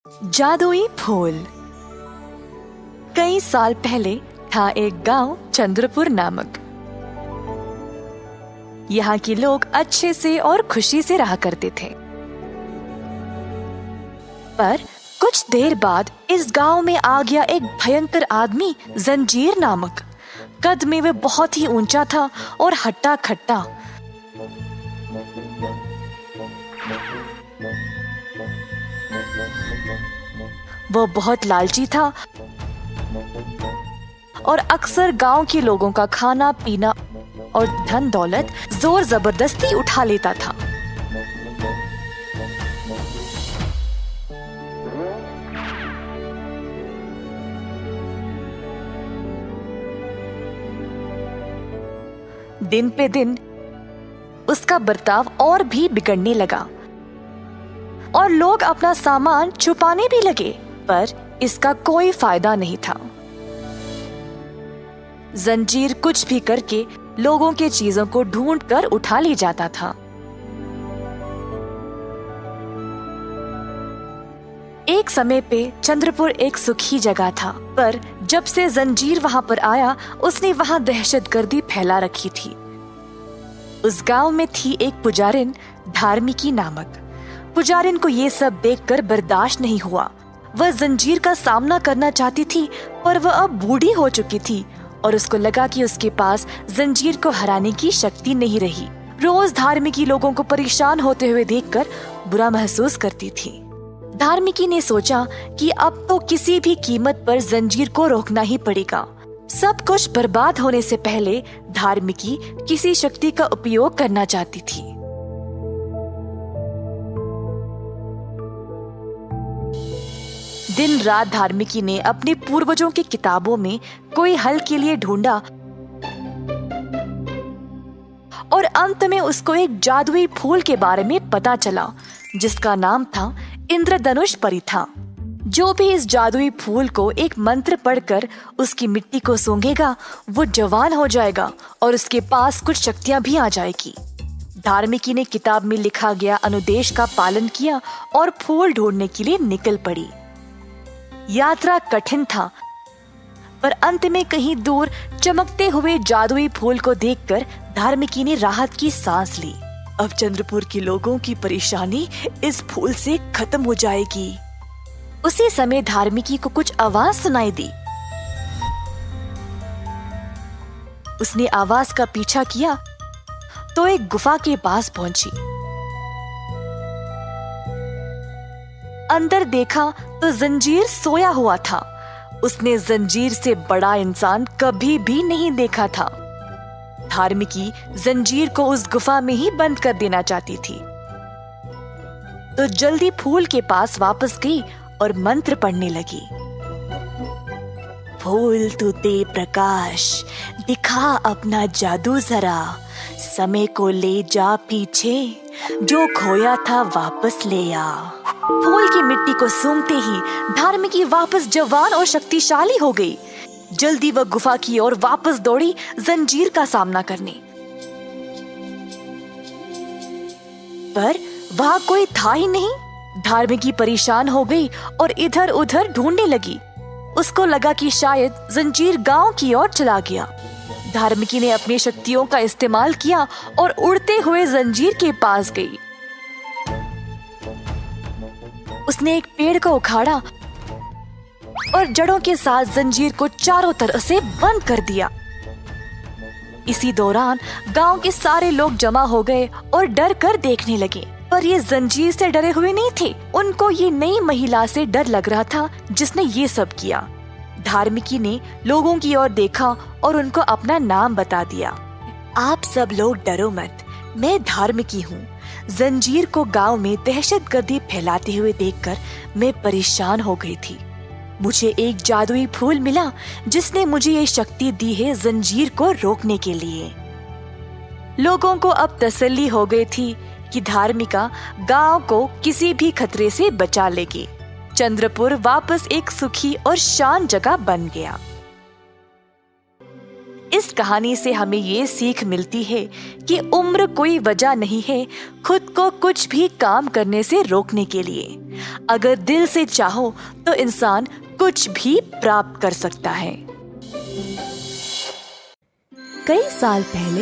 जादुई फूल। कई साल पहले था एक गांव चंद्रपुर नामक। यहाँ के लोग अच्छे से और खुशी से रहा करते थे। पर कुछ देर बाद इस गांव में आ गया एक भयंकर आदमी, जंजीर नामक। कद में वह बहुत ही ऊंचा था और हट्टा खट्टा। वो बहुत लालची था और अक्सर गांव के लोगों का खाना पीना और धन दौलत जोर जबरदस्ती उठा लेता था। दिन पे दिन उसका बर्ताव और भी बिगड़ने लगा और लोग अपना सामान छुपाने भी लगे, पर इसका कोई फायदा नहीं था। जंजीर कुछ भी करके लोगों के चीजों को ढूंढ कर उठा ले जाता था। एक समय पे चंद्रपुर एक सुखी जगह था, पर जब से जंजीर वहां पर आया उसने वहां दहशतगर्दी फैला रखी थी। उस गांव में थी एक पुजारिन, धार्मिकी नामक। पुजारिन को ये सब देखकर बर्दाश्त नहीं हुआ। वह जंजीर का सामना करना चाहती थी, पर वह अब बूढ़ी हो चुकी थी और उसको लगा कि उसके पास जंजीर को हराने की शक्ति नहीं रही। रोज धार्मिकी लोगों को परेशान होते हुए देखकर बुरा महसूस करती थी। धार्मिकी ने सोचा कि अब तो किसी भी कीमत पर जंजीर को रोकना ही पड़ेगा। सब कुछ बर्बाद होने से पहले धार्मिकी किसी शक्ति का उपयोग करना चाहती थी। दिन रात धार्मिकी ने अपने पूर्वजों की किताबों में कोई हल के लिए ढूंढा और अंत में उसको एक जादुई फूल के बारे में पता चला, जिसका नाम था इंद्रधनुष परिथा। जो भी इस जादुई फूल को एक मंत्र पढ़कर उसकी मिट्टी को सूंघेगा, वो जवान हो जाएगा और उसके पास कुछ शक्तियां भी आ जाएगी। धार्मिकी ने किताब में लिखा गया अनुदेश का पालन किया और फूल ढूंढने के लिए निकल पड़ी। यात्रा कठिन था, पर अंत में कहीं दूर चमकते हुए जादुई फूल को देखकर धार्मिकी ने राहत की सांस ली। अब चंद्रपुर के लोगों की परेशानी इस फूल से खत्म हो जाएगी। उसी समय धार्मिकी को कुछ आवाज सुनाई दी। उसने आवाज का पीछा किया तो एक गुफा के पास पहुंची। अंदर देखा तो जंजीर सोया हुआ था। उसने जंजीर से बड़ा इंसान कभी भी नहीं देखा था। धार्मिकी जंजीर को उस गुफा में ही बंद कर देना चाहती थी, तो जल्दी फूल के पास वापस गई और मंत्र पढ़ने लगी। फूल तू दे प्रकाश, दिखा अपना जादू जरा, समय को ले जा पीछे, जो खोया था वापस ले आ। फूल की मिट्टी को सूंघते ही धार्मिकी वापस जवान और शक्तिशाली हो गई। जल्दी वह गुफा की ओर वापस दौड़ी जंजीर का सामना करने, पर वहां कोई था ही नहीं। धार्मिकी परेशान हो गई और इधर उधर ढूंढने लगी। उसको लगा कि शायद जंजीर गांव की ओर चला गया। धार्मिकी ने अपनी शक्तियों का इस्तेमाल किया और उड़ते हुए जंजीर के पास गई। उसने एक पेड़ को उखाड़ा और जड़ों के साथ जंजीर को चारों तरफ से बंद कर दिया। इसी दौरान गांव के सारे लोग जमा हो गए और डर कर देखने लगे, पर ये जंजीर से डरे हुए नहीं थे। उनको ये नई महिला से डर लग रहा था जिसने ये सब किया। धार्मिकी ने लोगों की ओर देखा और उनको अपना नाम बता दिया। आप सब लोग डरो मत, मैं धार्मिकी हूँ। जंजीर को गांव में दहशतगर्दी फैलाते हुए देखकर मैं परेशान हो गई थी। मुझे एक जादुई फूल मिला जिसने मुझे ये शक्ति दी है जंजीर को रोकने के लिए। लोगों को अब तसल्ली हो गई थी कि धार्मिका गांव को किसी भी खतरे से बचा लेगी। चंद्रपुर वापस एक सुखी और शांत जगह बन गया। इस कहानी से हमें ये सीख मिलती है कि उम्र कोई वजह नहीं है खुद को कुछ भी काम करने से रोकने के लिए। अगर दिल से चाहो तो इंसान कुछ भी प्राप्त कर सकता है। कई साल पहले